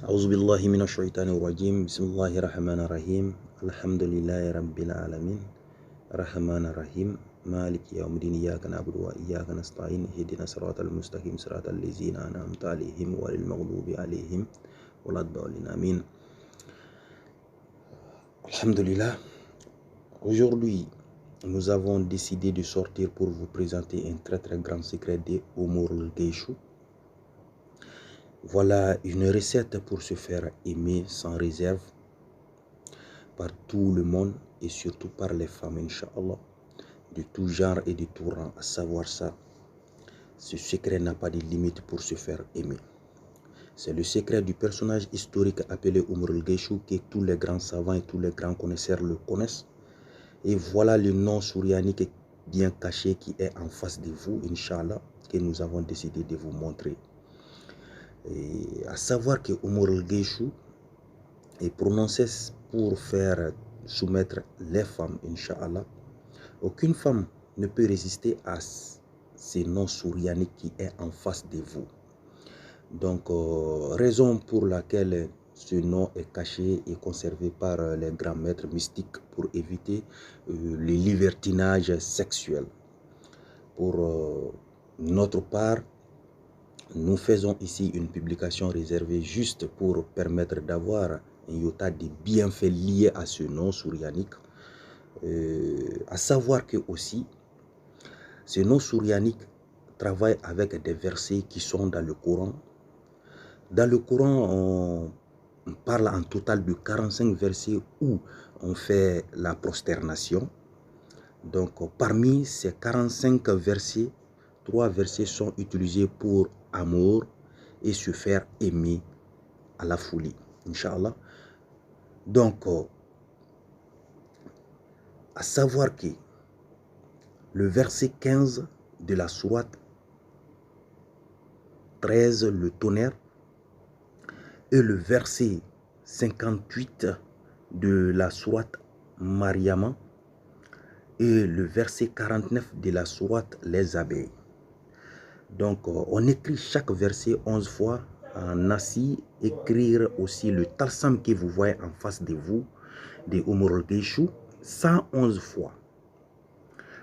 أعوذ بالله من الشيطان الرجيم بسم الله الرحمن الرحيم الحمد لله رب العالمين الرحمن الرحيم مالك يوم الدين إياك نعبد وإياك نستعين اهدنا الصراط المستقيم صراط الذين أنعمت عليهم غير المغضوب عليهم ولا الضالين آمين. Alhamdulillah. Aujourd'hui, nous avons décidé de sortir pour vous présenter un très grand secret de Omar El-Ghaïchou. Voilà une recette pour se faire aimer sans réserve par tout le monde et surtout par les femmes, Inch'Allah, de tout genre et de tout rang. À savoir ça, ce secret n'a pas de limite pour se faire aimer. C'est le secret du personnage historique appelé Omar El-Ghaïchou que tous les grands savants et tous les grands connaisseurs le connaissent. Et voilà le nom sourianique bien caché qui est en face de vous, Inch'Allah, que nous avons décidé de vous montrer. Et à savoir que Omar El-Ghaïchou est prononcé pour faire soumettre les femmes, Inch'Allah. Aucune femme ne peut résister à ce nom sourianique qui est en face de vous. Donc, raison pour laquelle ce nom est caché et conservé par les grands maîtres mystiques pour éviter le libertinage sexuel. Pour notre part, nous faisons ici une publication réservée juste pour permettre d'avoir un iota de bienfaits liés à ce nom sourianique. À savoir que aussi, ce nom sourianique travaille avec des versets qui sont dans le Coran. Dans le Coran, on parle en total de 45 versets où on fait la prosternation. Donc, parmi ces 45 versets, 3 versets sont utilisés pour amour et se faire aimer à la folie, Inch'Allah. Donc, à savoir que le verset 15 de la sourate 13, le tonnerre, et le verset 58 de la sourate Mariama, et le verset 49 de la sourate les abeilles. Donc, on écrit chaque verset 11 fois en assis, écrire aussi le talsam que vous voyez en face de vous, de Omar El-Ghaïchou, 111 fois.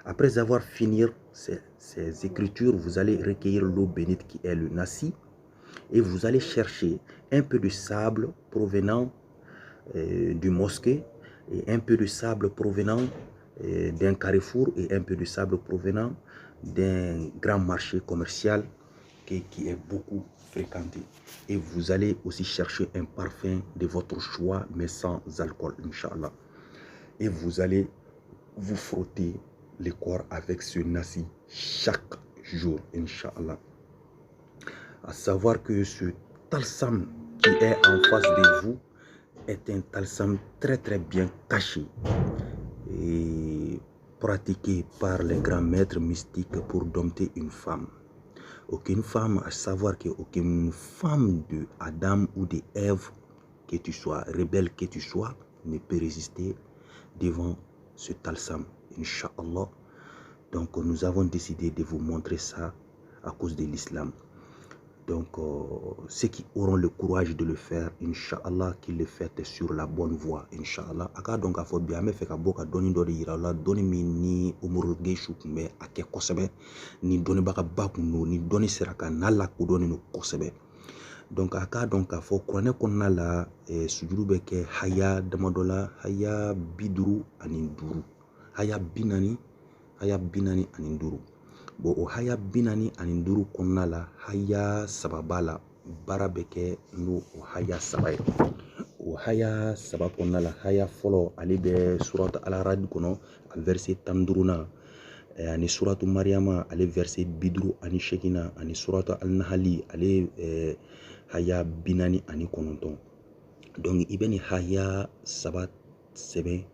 Après avoir fini ces écritures, vous allez recueillir l'eau bénite qui est le nasi et vous allez chercher un peu de sable provenant du mosquée et un peu de sable provenant d'un carrefour et un peu de sable provenant d'un grand marché commercial qui est beaucoup fréquenté. Et vous allez aussi chercher un parfum de votre choix, mais sans alcool, Inch'Allah. Et vous allez vous frotter le corps avec ce nasi chaque jour, Inch'Allah. À savoir que ce talsam qui est en face de vous est un talsam très bien caché et pratiqué par les grands maîtres mystiques pour dompter une femme. Aucune femme, à savoir qu'aucune femme de Adam ou de Ève, que tu sois, rebelle que tu sois, ne peut résister devant ce talsam, Inch'Allah. Donc nous avons décidé de vous montrer ça à cause de l'islam. Donc ceux qui auront le courage de le faire, Inch'Allah, qu'ils le fassent sur la bonne voie, Inch'Allah. Aka donc a fo biame fe ka boka doni do de yirala doni mi ni Omar El-Ghaïchou kumbe ake kosebe ni doni baka bakuno ni doni seraka nala ku doni no kosebe. Donc aka donc a fo kurane konna la sujuru be ke haya damadola haya biduru ani duru haya binani ani duru. Bon, o haya binani ani duru konna la haya sababala barabeke no o haya sabaye. O haya sabab konna la haya folo ali be surat al-Arad kono verset tanduruna ani suratu Mariama ali verset biduru ani shekina ani suratu al-Nahli ali haya binani ani kononton. Donc ibeni haya sabat sebe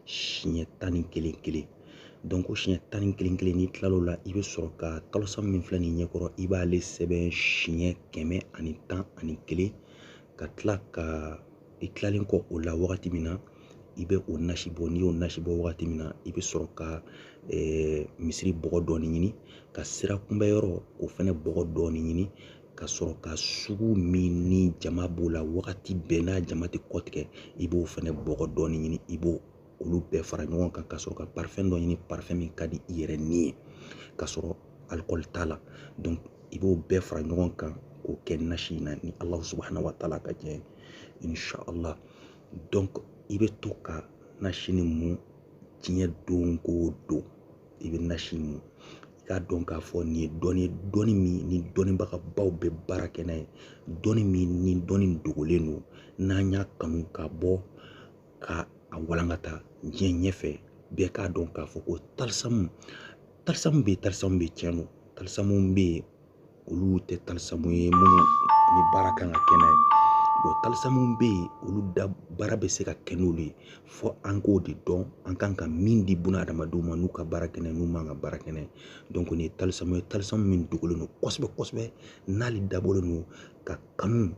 shinyetani kele. Donc, chien tani kelen ni tlalo la ibe sɔrɔ ka kalosa min filɛ nin ɲɛkɔrɔ i b'ale sɛbɛn siɲɛ 110 ani kelen ka tila ka i tilalen kɔ o la wagati min na i bɛ o nasi bɔ n'i y'o nasi bɔ wagati min na i bɛ sɔrɔ ka misiri bɔgɔ dɔɔni ɲini ka sira kunbɛ yɔrɔ o fɛnɛ bɔgɔ dɔɔni ɲini ka sɔrɔ ka sugu min ni jama b'o la wagati bɛɛ n'a jama tɛ kɔ tigɛ i b'o fɛnɛ bɔgɔ dɔɔni ɲini i b'o olu bɛɛ fara ɲɔgɔn kan ka sɔrɔ ka parfɛn dɔ ɲini parfɛn min ka di i yɛrɛ ni ye ka sɔrɔ alcool t'a la donc i b'o bɛɛ fara ɲɔgɔn kan k'o kɛ nasi in na ni Alahu subahana wa taala ka jɛn ye inshallah donc i bɛ to ka nasi nin mun diɲɛ don o don i bɛ nasi mun i k'a dɔn k'a fɔ nin ye dɔnni min ni dɔnnibagabaw bɛ baara kɛ n'a ye dɔnni min ni dɔnni dogolen don n'an y'a kanu ka bɔ ka a walankata diɲɛ ɲɛfɛ bɛɛ k'a dɔn k'a fɔ ko talisamu bɛ yen talisamu bɛ tiɲɛ don talisamu bɛ yen olu tɛ talisamu ye minnu ni baara kan ka kɛ n'a ye talisamu bɛ yen olu da baara bɛ se ka kɛ n'olu ye fɔ an k'o de dɔn an kan ka min di buna adamadenw ma n'u ka baara kɛ n'a ye n'u man ka baara kɛ n'a ye donc nin ye talisamu min dogolen don kosɛbɛ kosɛbɛ n'ale dabɔlen don ka kanu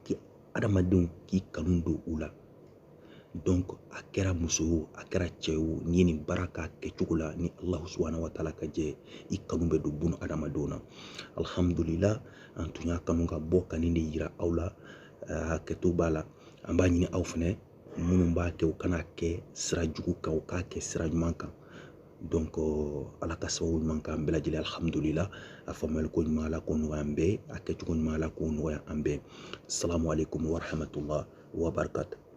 k'i adamadenw k'i kanu don u la donc a kɛra muso ye a kɛra cɛ ye n'i ye nin baara k'a kɛcogo la ni Alahu subahana wa taala ka jɛ i kanu bɛ don buna adamadenw na alhamdulillah an tun y'a kanu ka bɔ ka nin de yira aw la hakɛto b'a la an b'a ɲini aw fɛnɛ minnu b'a kɛ u kana kɛ sira jugu kan u k'a kɛ sira ɲuman kan donc ala ka sababu ɲuman k'an bɛɛ lajɛlen alhamdulillah a faamuyali ko ɲuman ala k'o nɔgɔya an bɛɛ a kɛcogo ɲuman ala k'o nɔgɔya an bɛɛ assalamu alaikum wa rahmatullah wa barakatuh